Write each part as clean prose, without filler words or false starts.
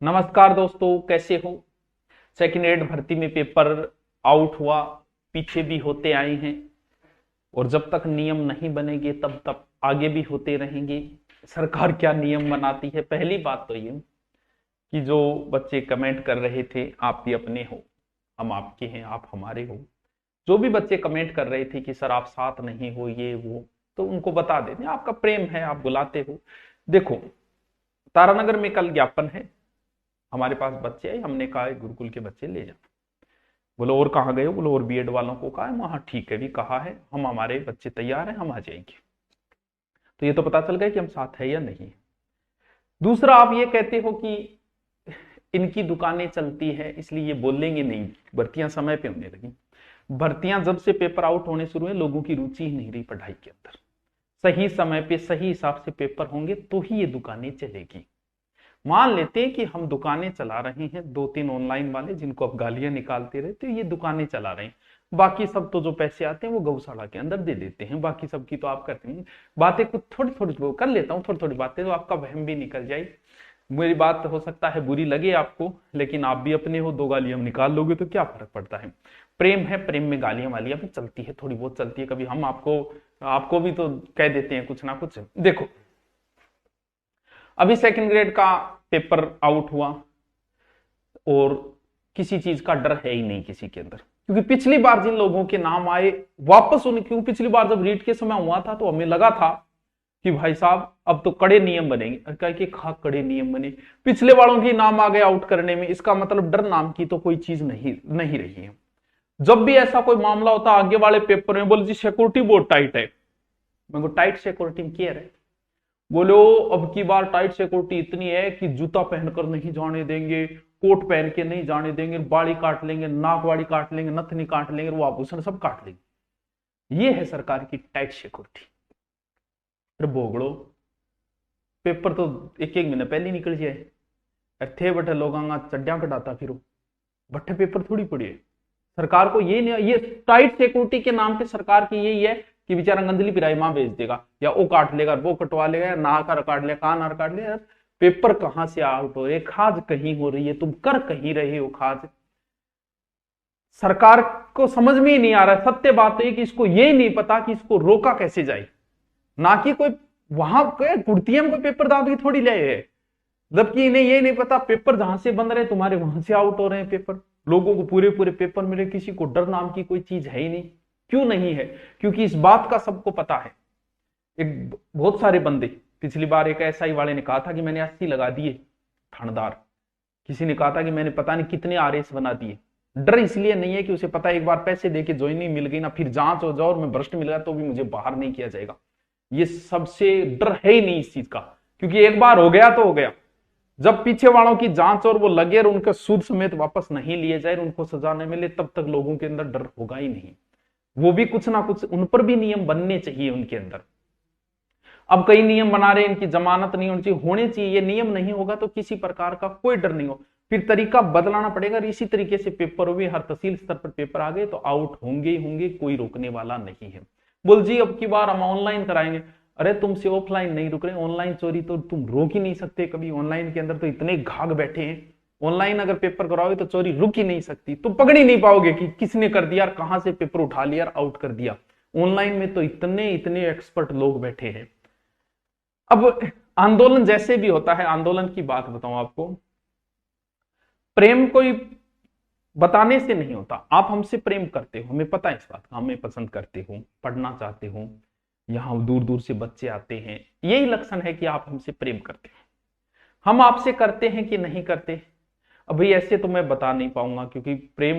नमस्कार दोस्तों, कैसे हो। सेकेंड ग्रेड भर्ती में पेपर आउट हुआ, पीछे भी होते आए हैं और जब तक नियम नहीं बनेंगे तब तक आगे भी होते रहेंगे। सरकार क्या नियम बनाती है। पहली बात तो ये कि जो बच्चे कमेंट कर रहे थे, आप भी अपने हो, हम आपके हैं, आप हमारे हो। जो भी बच्चे कमेंट कर रहे थे कि सर आप साथ नहीं हो, ये वो, तो उनको बता देते हैं आपका प्रेम है, आप बुलाते हो। देखो, तारानगर में कल ज्ञापन है, हमारे पास बच्चे आए, हमने कहा गुरुकुल के बच्चे ले जाओ। बोलो और कहाँ गए हो, बोलो और बीएड वालों को कहा है, वहां ठीक है भी कहा है, हम हमारे बच्चे तैयार हैं, हम आ जाएंगे। तो ये तो पता चल गया कि हम साथ है या नहीं। दूसरा, आप ये कहते हो कि इनकी दुकानें चलती है इसलिए ये बोलेंगे नहीं, भर्तियां समय पे होने लगी। भर्तियां जब से पेपर आउट होने शुरू हुए, लोगों की रुचि ही नहीं रही पढ़ाई के अंदर। सही समय पे सही हिसाब से पेपर होंगे तो ही ये दुकानें चलेगी। मान लेते हैं कि हम दुकानें चला रहे हैं, दो तीन ऑनलाइन वाले जिनको आप गालियां निकालते रहते हो, ये दुकानें चला रहे हैं। बाकी सब तो जो पैसे आते हैं वो गौशाला के अंदर दे देते हैं, बाकी सबकी तो आप करते हैं। बातें कुछ थोड़ी थोड़ी वो कर लेता हूँ, थोड़ी थोड़ी बातें तो आपका वहम भी निकल जाए। मेरी बात हो सकता है बुरी लगे आपको, लेकिन आप भी अपने हो, दो गालियां हम निकाल लोगे तो क्या फर्क पड़ता है। प्रेम है, प्रेम में गालियां वालियां भी चलती है, थोड़ी बहुत चलती है, कभी हम आपको आपको भी तो कह देते हैं कुछ ना कुछ। देखो, अभी सेकंड ग्रेड का पेपर आउट हुआ और किसी चीज का डर है ही नहीं किसी के अंदर, क्योंकि पिछली बार जिन लोगों के नाम आए वापस उन्हें, क्योंकि पिछली बार जब रीट के समय हुआ था तो हमें लगा था कि भाई साहब अब तो कड़े नियम बनेंगे, क्या कि खा कड़े नियम बने। पिछले वालों के नाम आ गए आउट करने में, इसका मतलब डर नाम की तो कोई चीज नहीं नहीं रही है। जब भी ऐसा कोई मामला होता आगे वाले पेपर में बोले जी सिक्योरिटी बहुत टाइट है, मैं टाइट सिक्योरिटी में क्या है। बोलो अब की बार टाइट सिक्योरिटी इतनी है कि जूता पहनकर नहीं जाने देंगे, कोट पहन के नहीं जाने देंगे, बाड़ी काट लेंगे, नाक वाड़ी काट लेंगे, नथनी काट लेंगे, वो आभूषण सब काट लेंगे। ये है सरकार की टाइट सिक्योरिटी। अरे भोगड़ो, पेपर तो एक एक महीने पहले निकल जाए। थे बटे लोग चड्डियां कटाता फिर बट्टे पेपर थोड़ी पड़ी है। सरकार को ये नहीं, ये टाइट सिक्योरिटी के नाम पे सरकार की यही है कि बेचारा गंदली पिराई मां भेज देगा, या वो काट लेगा, वो कटवा लेगा, या नाक काट लेगा, कान आर काट लेगा। पेपर कहां से आउट हो रहे, खाज कहीं हो रही है, तुम कर कहीं रहे हो खाज। सरकार को समझ में ही नहीं आ रहा है। सत्य बात है कि इसको ये नहीं पता कि इसको रोका कैसे जाए, ना कि कोई वहां कुर्तियां में कोई पेपर दाव की थोड़ी ले है। जबकि इन्हें ये नहीं पता पेपर जहां से बन रहे तुम्हारे वहां से आउट हो रहे हैं पेपर। लोगों को पूरे पूरे पेपर मिले, किसी को डर नाम की कोई चीज है ही नहीं। क्यों नहीं है? क्योंकि इस बात का सबको पता है। एक बहुत सारे बंदे, पिछली बार एक एसआई वाले ने कहा था कि मैंने 80 लगा दिए थानेदार, किसी ने कहा था कि मैंने पता नहीं कितने आरएस बना दिए। डर इसलिए नहीं है कि उसे पता है एक बार पैसे देके ज्वाइनिंग मिल गई ना, फिर जांच हो जाओ और मैं भ्रष्ट मिल गया तो भी मुझे बाहर नहीं किया जाएगा। ये सबसे डर है ही नहीं इस चीज का, क्योंकि एक बार हो गया तो हो गया। जब पीछे वालों की जांच और वो लगे और उनके सूद समेत वापस नहीं लिए जाए, उनको सजा नहीं मिले, तब तक लोगों के अंदर डर होगा ही नहीं। वो भी कुछ ना कुछ उन पर भी नियम बनने चाहिए उनके अंदर। अब कई नियम बना रहे हैं, इनकी जमानत नहीं होनी चाहिए। ये नियम नहीं होगा तो किसी प्रकार का कोई डर नहीं हो, फिर तरीका बदलाना पड़ेगा। इसी तरीके से पेपर हुए, हर तहसील स्तर पर पेपर आ गए तो आउट होंगे ही होंगे, कोई रोकने वाला नहीं है। बोल जी अब की बार हम ऑनलाइन कराएंगे। अरे तुमसे ऑफलाइन नहीं रुक रहे, ऑनलाइन चोरी तो तुम रोक ही नहीं सकते कभी। ऑनलाइन के अंदर तो इतने घाघ बैठे हैं, ऑनलाइन अगर पेपर कराओगे तो चोरी रुक ही नहीं सकती, तुम पकड़ ही नहीं पाओगे कि किसने कर दिया, कहां से पेपर उठा लिया, आउट कर दिया। ऑनलाइन में तो इतने इतने एक्सपर्ट लोग बैठे हैं। अब आंदोलन जैसे भी होता है, आंदोलन की बात बताऊं आपको, प्रेम कोई बताने से नहीं होता। आप हमसे प्रेम करते हो, हमें पता है इस बात का, हमें पसंद करते हो, पढ़ना चाहते हो, यहां दूर दूर से बच्चे आते हैं, यही लक्षण है कि आप हमसे प्रेम करते हो। हम आपसे करते हैं कि नहीं करते, अभी ऐसे तो मैं बता नहीं पाऊंगा, क्योंकि प्रेम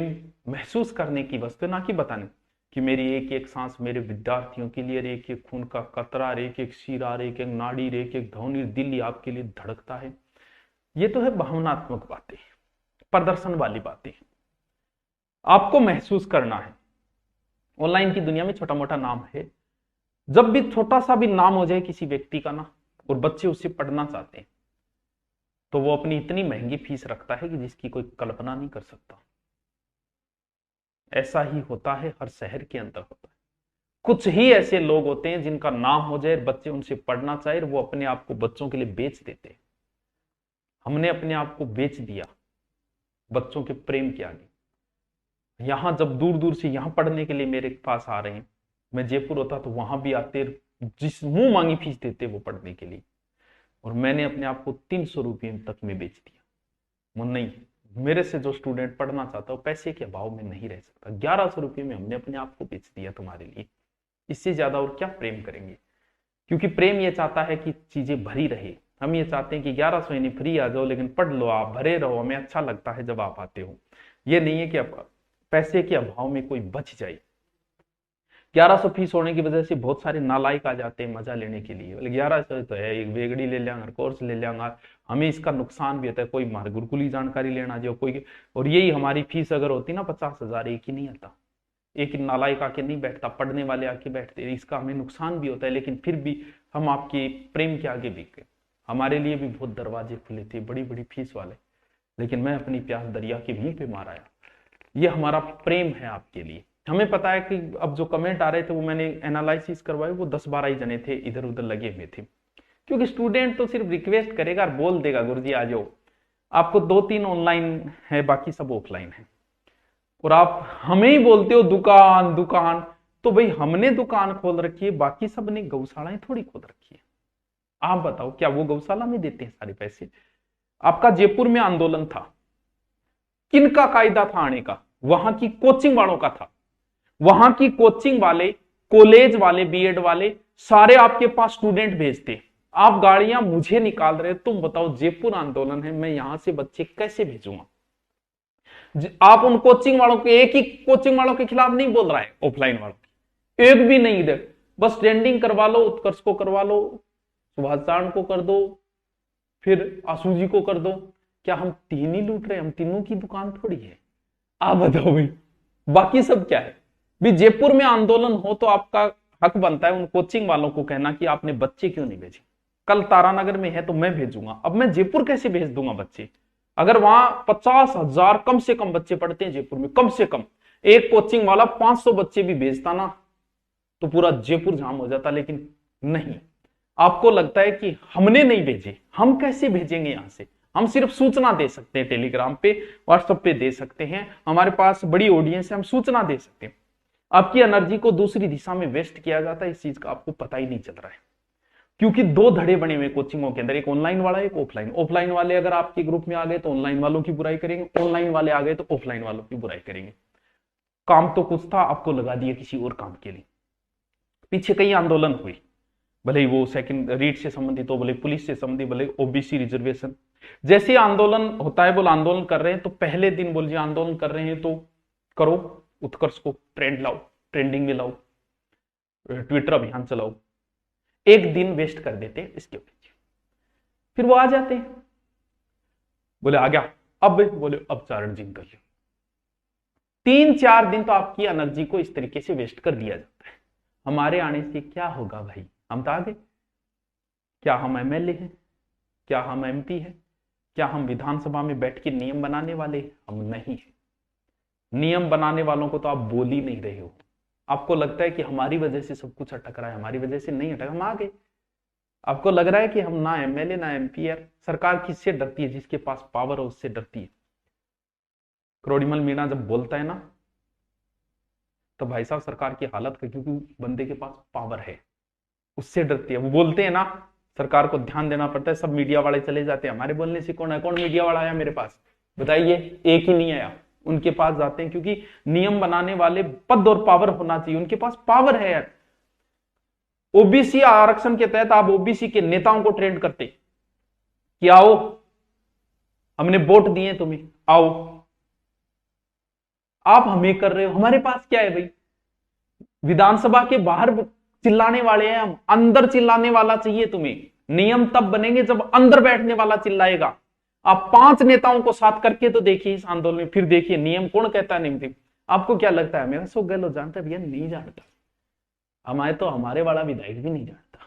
महसूस करने की वस्तु, ना कि बताने कि मेरी एक एक सांस मेरे विद्यार्थियों के लिए, एक एक खून का कतरा, एक एक शिरा, एक एक नाड़ी, एक एक ध्वनि, दिल आपके लिए धड़कता है। ये तो है भावनात्मक बातें, प्रदर्शन वाली बातें। आपको महसूस करना है। ऑनलाइन की दुनिया में छोटा मोटा नाम है, जब भी छोटा सा भी नाम हो जाए किसी व्यक्ति का ना, और बच्चे उससे पढ़ना चाहते हैं, तो वो अपनी इतनी महंगी फीस रखता है कि जिसकी कोई कल्पना नहीं कर सकता। ऐसा ही होता है, हर शहर के अंदर होता है। कुछ ही ऐसे लोग होते हैं जिनका नाम हो जाए, बच्चे उनसे पढ़ना चाहे, वो अपने आप को बच्चों के लिए बेच देते हैं। हमने अपने आप को बेच दिया बच्चों के प्रेम के आगे। यहां जब दूर दूर से यहां पढ़ने के लिए मेरे पास आ रहे हैं, मैं जयपुर होता तो वहां भी आते, जिस मुंह मांगी फीस देते वो पढ़ने के लिए, और मैंने अपने आप को 300 रुपये तक में बेच दिया। वो नहीं, मेरे से जो स्टूडेंट पढ़ना चाहता है पैसे के अभाव में नहीं रह सकता। 1100 रुपये में हमने अपने आप को बेच दिया तुम्हारे लिए, इससे ज्यादा और क्या प्रेम करेंगे? क्योंकि प्रेम ये चाहता है कि चीजें भरी रहे। हम ये चाहते हैं कि 1100 नहीं फ्री आ जाओ, लेकिन पढ़ लो, आप भरे रहो, हमें अच्छा लगता है जब आप आते हो। ये नहीं है कि पैसे के अभाव में कोई बच जाए। 1100 फीस होने की वजह से बहुत सारे नालायक आ जाते हैं मजा लेने के लिए, 1100 तो है, एक वेगड़ी ले लेंगे, कोर्स ले लेंगे, हमें इसका नुकसान भी होता है, कोई हमारे गुरुकुल की जानकारी लेना जो कोई, और यही हमारी फीस अगर होती ना 50,000, एक ही नहीं आता, एक नालायक आके नहीं बैठता, पढ़ने वाले आके बैठते, इसका हमें नुकसान भी होता है। लेकिन फिर भी हम आपके प्रेम के आगे बिक गए। हमारे लिए भी बहुत दरवाजे खुले थे, बड़ी बड़ी फीस वाले, लेकिन मैं अपनी प्यास दरिया के मुंह पे मार आया। ये हमारा प्रेम है आपके लिए। हमें पता है कि अब जो कमेंट आ रहे थे वो मैंने एनालिसिस करवाए, वो 10-12 ही जने थे इधर उधर लगे हुए थे, क्योंकि स्टूडेंट तो सिर्फ रिक्वेस्ट करेगा और बोल देगा गुरुजी आ जाओ। आपको 2-3 ऑनलाइन है, बाकी सब ऑफलाइन है, और आप हमें ही बोलते हो दुकान दुकान। तो भाई हमने दुकान खोल रखी है, बाकी सब ने गौशालाएं थोड़ी खोल रखी है। आप बताओ क्या वो गौशाला में देते हैं सारे पैसे? आपका जयपुर में आंदोलन था, किनका कायदा था आने का? वहां की कोचिंग वालों का था। वहां की कोचिंग वाले, कॉलेज वाले, बीएड वाले सारे आपके पास स्टूडेंट भेजते। आप गाड़ियां मुझे निकाल रहे, तुम बताओ जयपुर आंदोलन है, मैं यहां से बच्चे कैसे भेजूंगा? आप उन कोचिंग वालों के, एक ही कोचिंग वालों के खिलाफ नहीं बोल रहा है, ऑफलाइन वालों के एक भी नहीं इधर, बस ट्रेंडिंग करवा लो, उत्कर्ष को करवा लो, सुभाष चांद को कर दो, फिर आशु जी को कर दो। क्या हम तीन ही लूट रहे? हम तीनों की दुकान थोड़ी है। आप बताओ भाई, बाकी सब क्या है? भी जयपुर में आंदोलन हो तो आपका हक बनता है उन कोचिंग वालों को कहना कि आपने बच्चे क्यों नहीं भेजे। कल तारानगर में है तो मैं भेजूंगा, अब मैं जयपुर कैसे भेज दूंगा बच्चे? अगर वहां 50,000 कम से कम बच्चे पढ़ते हैं जयपुर में, कम से कम एक कोचिंग वाला 500 बच्चे भी भेजता ना तो पूरा जयपुर जाम हो जाता। लेकिन नहीं, आपको लगता है कि हमने नहीं भेजे, हम कैसे भेजेंगे यहां से? हम सिर्फ सूचना दे सकते हैं, टेलीग्राम पे, व्हाट्सएप पे दे सकते हैं, हमारे पास बड़ी ऑडियंस है, हम सूचना दे सकते हैं। आपकी एनर्जी को दूसरी दिशा में वेस्ट किया जाता है, इस चीज का आपको पता ही नहीं चल रहा है। क्योंकि 2 धड़े बने हुए कोचिंगों के अंदर, एक ऑनलाइन वाला, एक ऑफलाइन। ऑफलाइन वाले अगर आपके ग्रुप में आ गए तो ऑनलाइन वालों की बुराई करेंगे, ऑनलाइन वाले आ गए तो ऑफलाइन वालों की बुराई करेंगे। काम तो कुछ था, आपको लगा दिया किसी और काम के लिए। पीछे कई आंदोलन हुई, भले वो सेकंड रीट से संबंधित हो, भले पुलिस से संबंधित, भले ओबीसी रिजर्वेशन। जैसे आंदोलन होता है, बोल आंदोलन कर रहे हैं तो पहले दिन बोल जी आंदोलन कर रहे हैं तो करो, उत्कर्ष को ट्रेंड लाओ, ट्रेंडिंग में लाओ, ट्विटर अभियान चलाओ। एक दिन वेस्ट कर देते इसके पीछे, फिर वो आ जाते हैं, बोले आ गया, अब बोले अब चारण जिंग कर लो। 3-4 दिन तो आपकी एनर्जी को इस तरीके से वेस्ट कर दिया जाता है। हमारे आने से क्या होगा भाई? हम तो आ गए। क्या हम एमएलए हैं? क्या हम एमपी हैं? क्या हम विधानसभा में बैठ के नियम बनाने वाले? हम नहीं है। नियम बनाने वालों को तो आप बोल ही नहीं रहे हो। आपको लगता है कि हमारी वजह से सब कुछ अटक रहा है, हमारी वजह से नहीं अटक, हम आ गए। आपको लग रहा है कि हम ना एमएलए ना एमपी है। सरकार किससे डरती है? जिसके पास पावर है उससे डरती है। क्रोड़ीमल मीणा जब बोलता है ना तो भाई साहब सरकार की हालत है, क्योंकि बंदे के पास पावर है, उससे डरती है। वो बोलते हैं ना, सरकार को ध्यान देना पड़ता है, सब मीडिया वाले चले जाते हैं, हमारे बोलने से कौन है? कौन मीडिया वाला आया मेरे पास? बताइए, एक ही नहीं आया। उनके पास जाते हैं, क्योंकि नियम बनाने वाले पद और पावर होना चाहिए, उनके पास पावर है यार। ओबीसी आरक्षण के तहत आप ओबीसी के नेताओं को ट्रेंड करते कि आओ हमने वोट दिए तुम्हें, आओ। आप हमें कर रहे हो, हमारे पास क्या है भाई? विधानसभा के बाहर चिल्लाने वाले हैं हम, अंदर चिल्लाने वाला चाहिए तुम्हें। नियम तब बनेंगे जब अंदर बैठने वाला चिल्लाएगा। आप 5 नेताओं को साथ करके तो देखिए इस आंदोलन में, फिर देखिए नियम कौन कहता है नियम। आपको क्या लगता है मेरा सो गहलोत जानता है? भैया नहीं जानता। हमारे तो हमारे वाला विधायक भी नहीं जानता,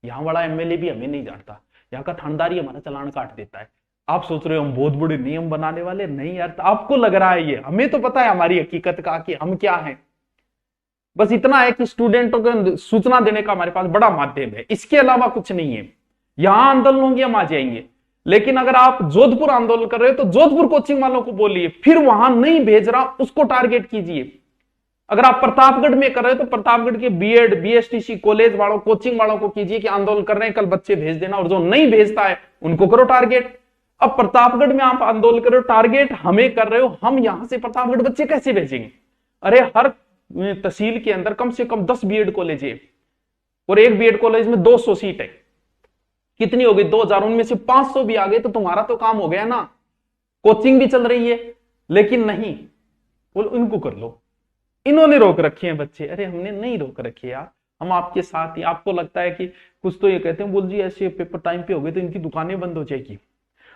यहाँ वाला एमएलए भी हमें नहीं जानता, यहाँ का थानेदार हमारा चालान काट देता है। आप सोच रहे हो हम बहुत बड़े नियम बनाने वाले? नहीं यार, तो आपको लग रहा है ये, हमें तो पता है हमारी हकीकत का कि हम क्या है। बस इतना है कि स्टूडेंटों को सूचना देने का हमारे पास बड़ा माध्यम है, इसके अलावा कुछ नहीं है। यहां आंदोलन होंगे हम आ जाएंगे, लेकिन अगर आप जोधपुर आंदोलन कर रहे हो तो जोधपुर कोचिंग वालों को बोलिए, फिर वहां नहीं भेज रहा उसको टारगेट कीजिए। अगर आप प्रतापगढ़ में कर रहे हो तो प्रतापगढ़ के बीएड बीएसटीसी कॉलेज वालों कोचिंग वालों को कीजिए कि आंदोलन कर रहे हैं, कल बच्चे भेज देना, और जो नहीं भेजता है उनको करो टारगेट। अब प्रतापगढ़ में आप आंदोलन कर रहे हो, टारगेट हमें कर रहे हो, हम यहां से प्रतापगढ़ बच्चे कैसे भेजेंगे? अरे हर तहसील के अंदर कम से कम 10 बीएड कॉलेज है और एक बीएड कॉलेज में 200 सीट है, कितनी हो गई? 2000। उनमें से 500 भी आ गए तो तुम्हारा तो काम हो गया ना। कोचिंग भी चल रही है, लेकिन नहीं, बोल इनको कर लो, इन्होंने रोक रखे हैं बच्चे। अरे हमने नहीं रोक रखे यार, हम आपके साथ ही। आपको लगता है कि कुछ तो ये कहते हैं बोल जी ऐसे पेपर टाइम पे हो गए तो इनकी दुकानें बंद हो जाएगी।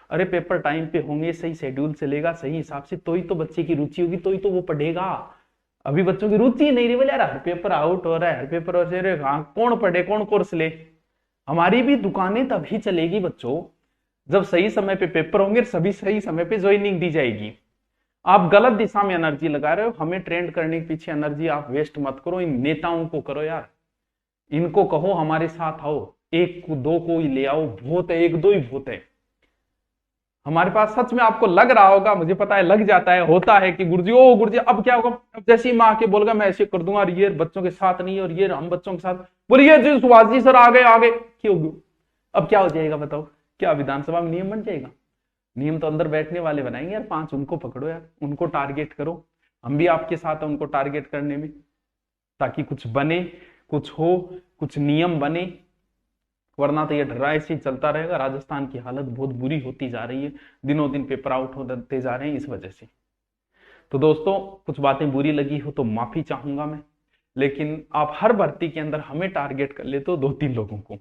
अरे पेपर टाइम पे होंगे, सही शेड्यूल चलेगा, सही हिसाब से, तो ही तो बच्चे की रुचि होगी, तो ही तो वो पढ़ेगा। अभी बच्चों की रुचि नहीं रही, बोले यार हर पेपर आउट हो रहा है, हर पेपर हो रहा है, कौन पढ़े, कौन कोर्स ले। हमारी भी दुकानें तभी चलेगी बच्चों जब सही समय पे पेपर होंगे, सभी सही समय पे ज्वाइनिंग दी जाएगी। आप गलत दिशा में एनर्जी लगा रहे हो, हमें ट्रेंड करने के पीछे एनर्जी आप वेस्ट मत करो। इन नेताओं को करो यार, इनको कहो हमारे साथ आओ, एक को दो को ही ले आओ, बहुत है, एक दो ही बहुत है। हमारे पास सच में आपको लग रहा होगा, मुझे पता है लग जाता है, होता है कि गुरुजी ओ गुरुजी अब क्या होगा, अब जैसे ही माँ आके बोलेगा मैं ऐसे कर दूंगा, और ये बच्चों के साथ नहीं, और ये हम बच्चों के साथ, बोलिए जी सुभाष जी सर आगे आगे क्यों? अब क्या हो जाएगा बताओ? क्या विधानसभा में नियम बन जाएगा? नियम तो अंदर बैठने वाले बनाएंगे यार, 5 उनको पकड़ो यार, उनको टारगेट करो। हम भी आपके साथ हैं उनको टारगेट करने में, ताकि कुछ बने, कुछ हो, कुछ नियम बने। वरना तो ये ढर्रा ऐसे ही चलता रहेगा। राजस्थान की हालत बहुत बुरी होती जा रही है, दिनों दिन पेपर आउट होते जा रहे हैं इस वजह से। तो दोस्तों कुछ बातें बुरी लगी हो तो माफी चाहूंगा मैं, लेकिन आप हर भर्ती के अंदर हमें टारगेट कर ले तो 2-3 लोगों को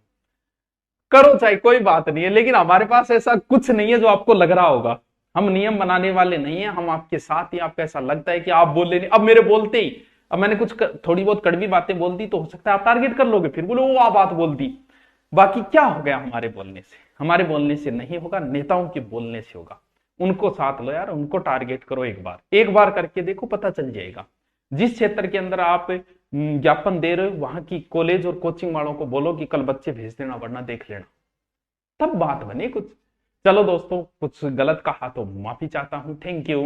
करो, चाहे कोई बात नहीं है, लेकिन हमारे पास ऐसा कुछ नहीं है जो आपको लग रहा होगा। हम नियम बनाने वाले नहीं है, हम आपके साथ ही। आपको ऐसा लगता है कि आप बोले नहीं, अब मेरे बोलते ही, अब मैंने कुछ थोड़ी बहुत कड़वी बातें बोल दी तो हो सकता है आप टारगेट कर लोगे, फिर बोलो वो आप बात बोल दी। बाकी क्या हो गया हमारे बोलने से? हमारे बोलने से नहीं होगा, नेताओं के बोलने से होगा। उनको साथ लो यार, उनको टारगेट करो, एक बार करके देखो, पता चल जाएगा। जिस क्षेत्र के अंदर आप ज्ञापन दे रहे हो वहां की कॉलेज और कोचिंग वालों को बोलो कि कल बच्चे भेज देना, वरना देख लेना, तब बात बने कुछ। चलो दोस्तों, कुछ गलत कहा तो माफी चाहता हूं। Thank you.